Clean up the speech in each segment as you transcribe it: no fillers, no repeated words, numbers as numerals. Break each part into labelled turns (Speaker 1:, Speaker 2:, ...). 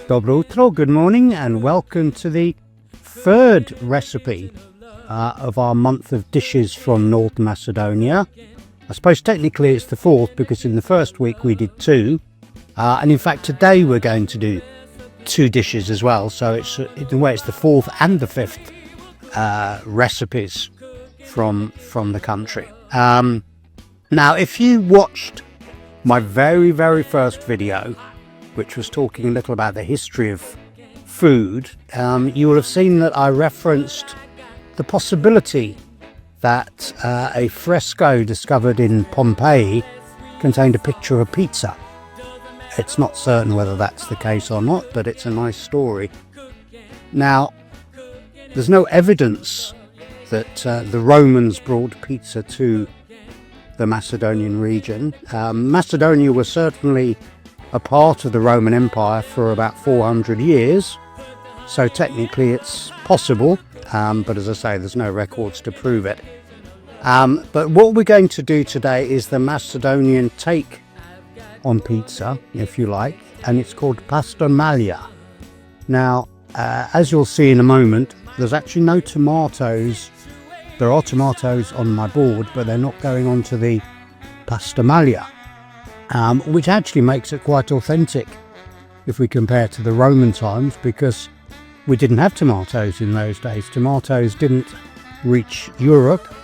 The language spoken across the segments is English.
Speaker 1: Dobro utro, good morning, and welcome to the third recipe of our month of dishes from North Macedonia. I suppose technically it's the fourth because in the first week we did two, and in fact today we're going to do two dishes as well, so it's in a way it's the fourth and the fifth recipes from the country. Now if you watched my very first video, which was talking a little about the history of food, you will have seen that I referenced the possibility that a fresco discovered in Pompeii contained a picture of pizza. It's not certain whether that's the case or not, but it's a nice story. Now, there's no evidence that the Romans brought pizza to the Macedonian region. Macedonia was certainly a part of the Roman Empire for about 400 years, so technically it's possible, but as I say, there's no records to prove it. But what we're going to do today is the Macedonian take on pizza, if you like, and it's called Pastrmalija. Now, as you'll see in a moment, there's actually no tomatoes. There are tomatoes on my board, but they're not going onto the Pastrmalija. Which actually makes it quite authentic if we compare to the Roman times, because we didn't have tomatoes in those days. Tomatoes didn't reach Europe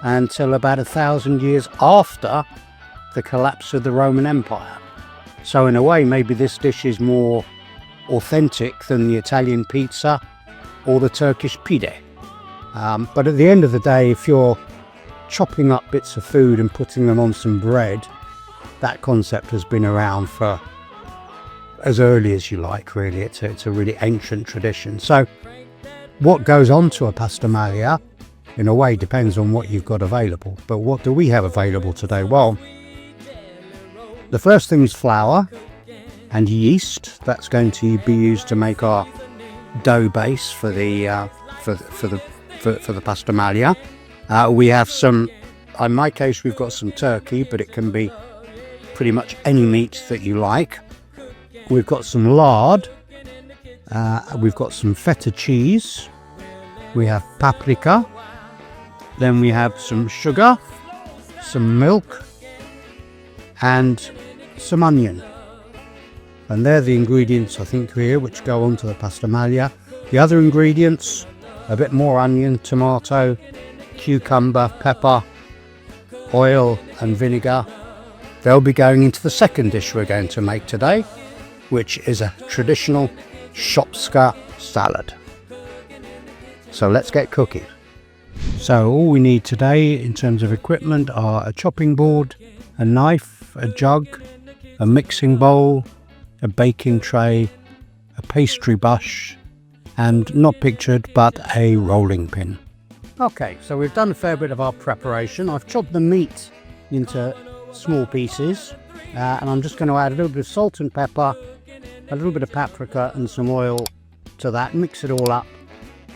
Speaker 1: until about 1,000 years after the collapse of the Roman Empire. So in a way, maybe this dish is more authentic than the Italian pizza or the Turkish pide. But at the end of the day, if you're chopping up bits of food and putting them on some bread, that concept has been around for as early as you like, really. It's a really ancient tradition. So what goes on to a Pastrmalija, in a way, depends on what you've got available. But what do we have available today? Well, the first thing is flour and yeast. That's going to be used to make our dough base for the Pastrmalija. We have some, in my case, we've got some turkey, but it can be pretty much any meat that you like. We've got some lard, we've got some feta cheese, we have paprika, then we have some sugar, some milk, and some onion. And they're the ingredients, I think, here, which go onto the Pastrmalija. The other ingredients, a bit more onion, tomato, cucumber, pepper, oil and vinegar. They'll be going into the second dish we're going to make today, which is a traditional shopska salad. So let's get cooking. So all we need today in terms of equipment are a chopping board, a knife, a jug, a mixing bowl, a baking tray, a pastry brush, and not pictured, but a rolling pin. Okay, so we've done a fair bit of our preparation. I've chopped the meat into small pieces, and I'm just going to add a little bit of salt and pepper, a little bit of paprika and some oil to that, mix it all up,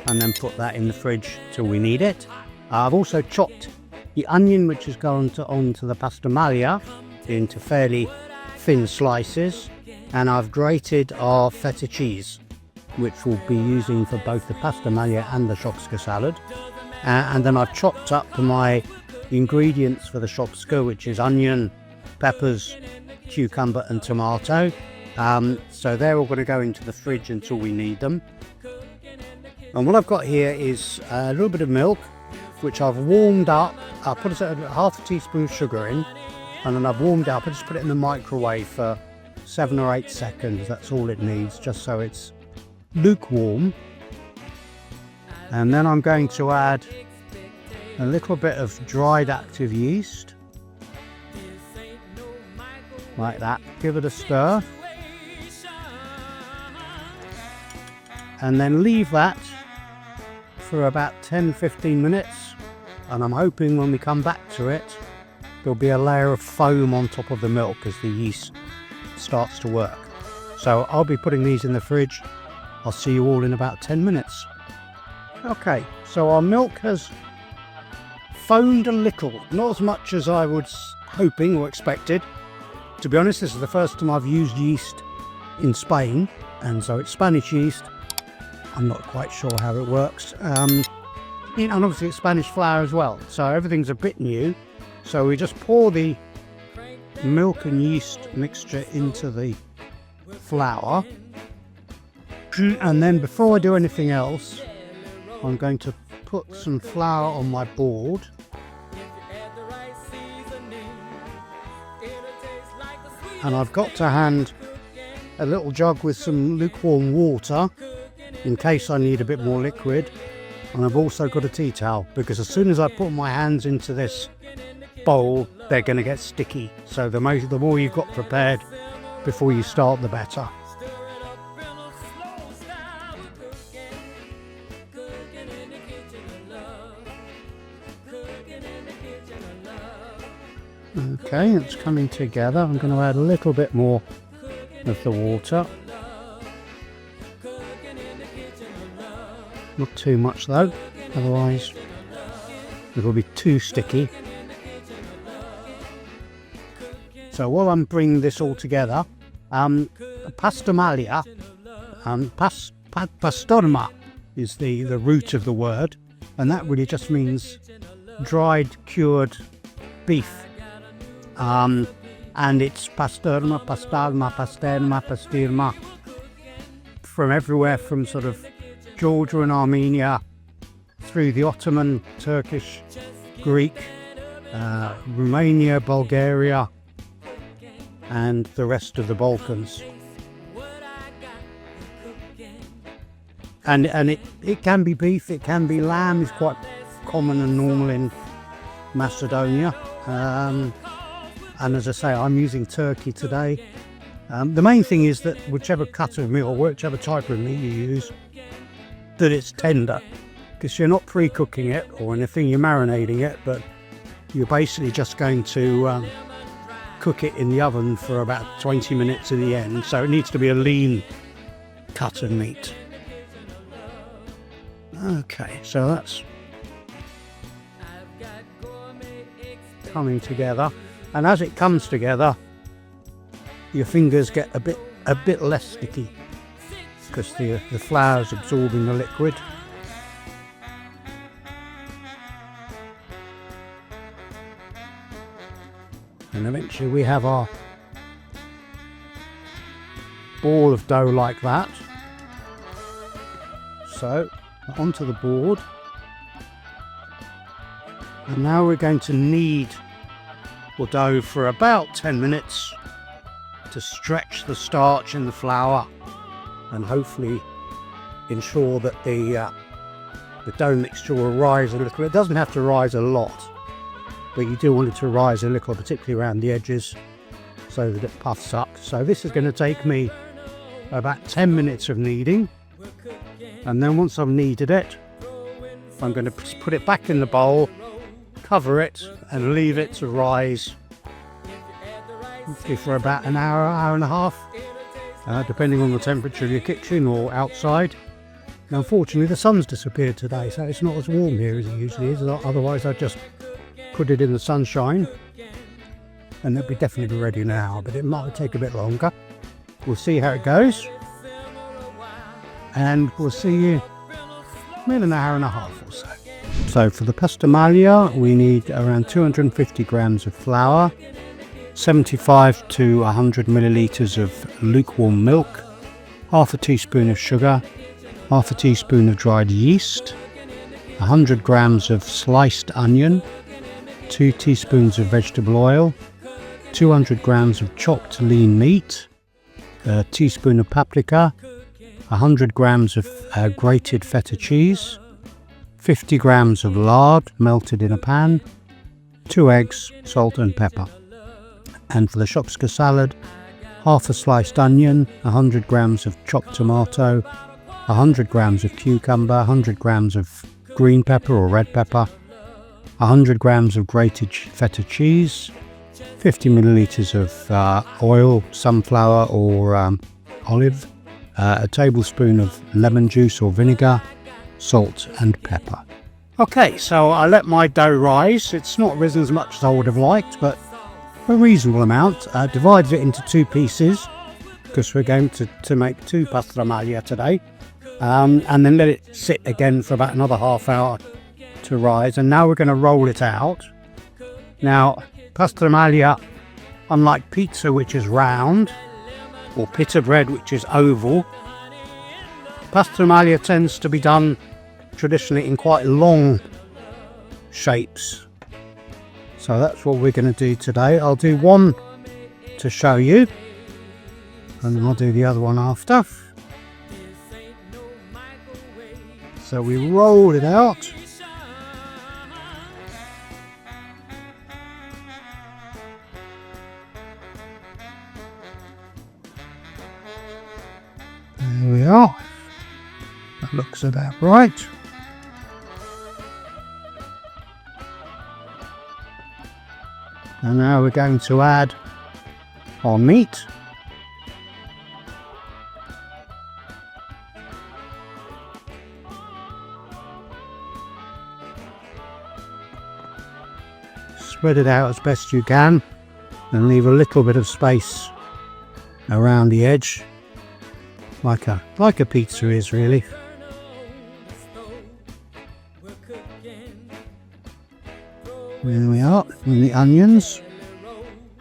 Speaker 1: and then put that in the fridge till we need it. I've also chopped the onion, which has gone onto the Pastrmalija, into fairly thin slices, and I've grated our feta cheese, which we'll be using for both the Pastrmalija and the shopska salad. And then I've chopped up my ingredients for the shopska, which is onion, peppers, cucumber and tomato. So they're all going to go into the fridge until we need them. And what I've got here is a little bit of milk, which I've warmed up. I put half a teaspoon of sugar in, and then I've warmed up. I just put it in the microwave for 7 or 8 seconds. That's all it needs, just so it's lukewarm. And then I'm going to add a little bit of dried active yeast, like that. Give it a stir, and then leave that for about 10-15 minutes, and I'm hoping when we come back to it there'll be a layer of foam on top of the milk as the yeast starts to work. So I'll be putting these in the fridge. I'll see you all in about 10 minutes. Okay, so our milk has foamed a little, not as much as I was hoping or expected. To be honest, this is the first time I've used yeast in Spain, and so it's Spanish yeast. I'm not quite sure how it works. And obviously it's Spanish flour as well, so everything's a bit new. So we just pour the milk and yeast mixture into the flour, and then before I do anything else, I'm going to put some flour on my board. And I've got to hand a little jug with some lukewarm water in case I need a bit more liquid. And I've also got a tea towel, because as soon as I put my hands into this bowl, they're going to get sticky. So the more you've got prepared before you start, the better. Okay, it's coming together. I'm going to add a little bit more of the water. Not too much though, otherwise it will be too sticky. So while I'm bringing this all together, Pastrmalija, Pastrma is the root of the word, and that really just means dried, cured beef. And it's Pastrma, from everywhere from sort of Georgia and Armenia through the Ottoman, Turkish, Greek, Romania, Bulgaria, and the rest of the Balkans. And it can be beef, it can be lamb. It's quite common and normal in Macedonia. And as I say, I'm using turkey today. The main thing is that whichever cut of meat or whichever type of meat you use, that it's tender, because you're not pre-cooking it or anything, you're marinating it, but you're basically just going to cook it in the oven for about 20 minutes in the end, so it needs to be a lean cut of meat. Okay, so that's coming together, and as it comes together, your fingers get a bit less sticky, because the flour's absorbing the liquid. And eventually we have our ball of dough like that. So onto the board, and now we're going to knead the dough for about 10 minutes to stretch the starch in the flour and hopefully ensure that the dough mixture will rise a little. It doesn't have to rise a lot, but you do want it to rise a little, particularly around the edges, so that it puffs up. So this is going to take me about 10 minutes of kneading, and then once I've kneaded it, I'm going to put it back in the bowl, cover it, and leave it to rise for about an hour, hour and a half, depending on the temperature of your kitchen or outside. Now, unfortunately, the sun's disappeared today, so it's not as warm here as it usually is. Otherwise, I'd just put it in the sunshine, and it'll definitely be ready now, but it might take a bit longer. We'll see how it goes, and we'll see you in an hour and a half or so. So for the Pastrmalija, we need around 250 grams of flour, 75 to 100 millilitres of lukewarm milk, half a teaspoon of sugar, half a teaspoon of dried yeast, 100 grams of sliced onion, 2 teaspoons of vegetable oil, 200 grams of chopped lean meat, a teaspoon of paprika, 100 grams of grated feta cheese, 50 grams of lard melted in a pan, 2 eggs, salt and pepper. And for the shopska salad, half a sliced onion, 100 grams of chopped tomato, 100 grams of cucumber, 100 grams of green pepper or red pepper, 100 grams of grated feta cheese, 50 millilitres of oil, sunflower or olive, a tablespoon of lemon juice or vinegar, salt and pepper. Okay, so I let my dough rise. It's not risen as much as I would have liked, but a reasonable amount. Divided it into 2 pieces, because we're going to make 2 Pastrmalija today, and then let it sit again for about another half hour to rise. And now we're going to roll it out. Now, Pastrmalija, unlike pizza, which is round, or pita bread, which is oval, Pastrmalija tends to be done traditionally in quite long shapes. So that's what we're going to do today. I'll do one to show you, and then I'll do the other one after. So we roll it out. There we are. That looks about right. And now we're going to add our meat. Spread it out as best you can and leave a little bit of space around the edge, like a pizza is really. There we are, and the onions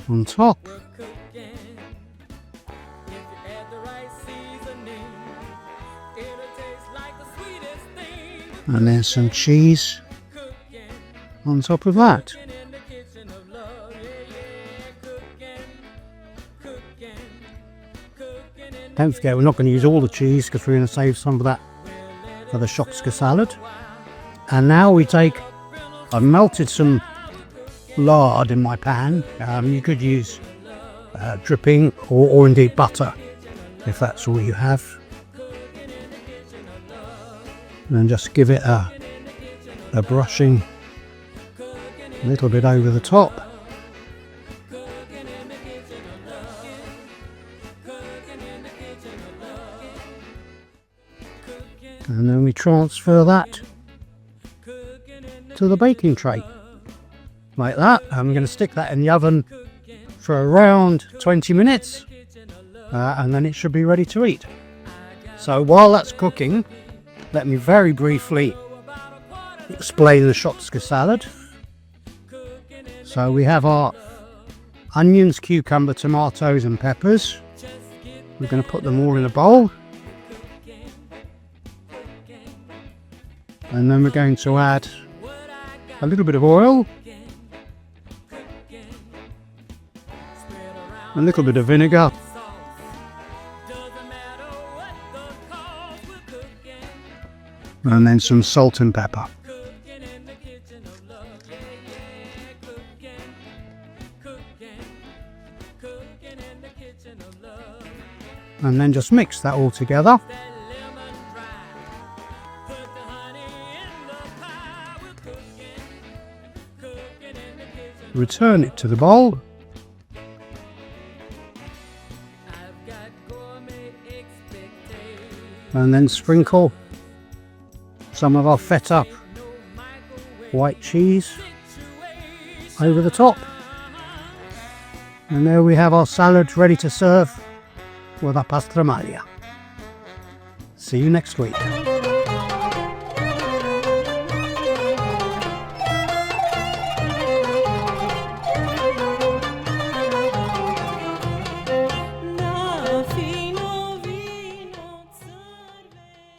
Speaker 1: on top. And then some cheese on top of that. Don't forget, we're not going to use all the cheese because we're going to save some of that for the shotska salad. And now I've melted some lard in my pan. You could use dripping or indeed butter if that's all you have. And then just give it a brushing a little bit over the top. And then we transfer that to the baking tray, like that. I'm going to stick that in the oven for around 20 minutes, and then it should be ready to eat. So while that's cooking, let me very briefly explain the shotska salad. So we have our onions, cucumber, tomatoes and peppers. We're going to put them all in a bowl. And then we're going to add a little bit of oil, a little bit of vinegar, and then some salt and pepper. And then just mix that all together. Return it to the bowl. And then sprinkle some of our feta white cheese over the top. And there we have our salad ready to serve with our Pastrmalija. See you next week.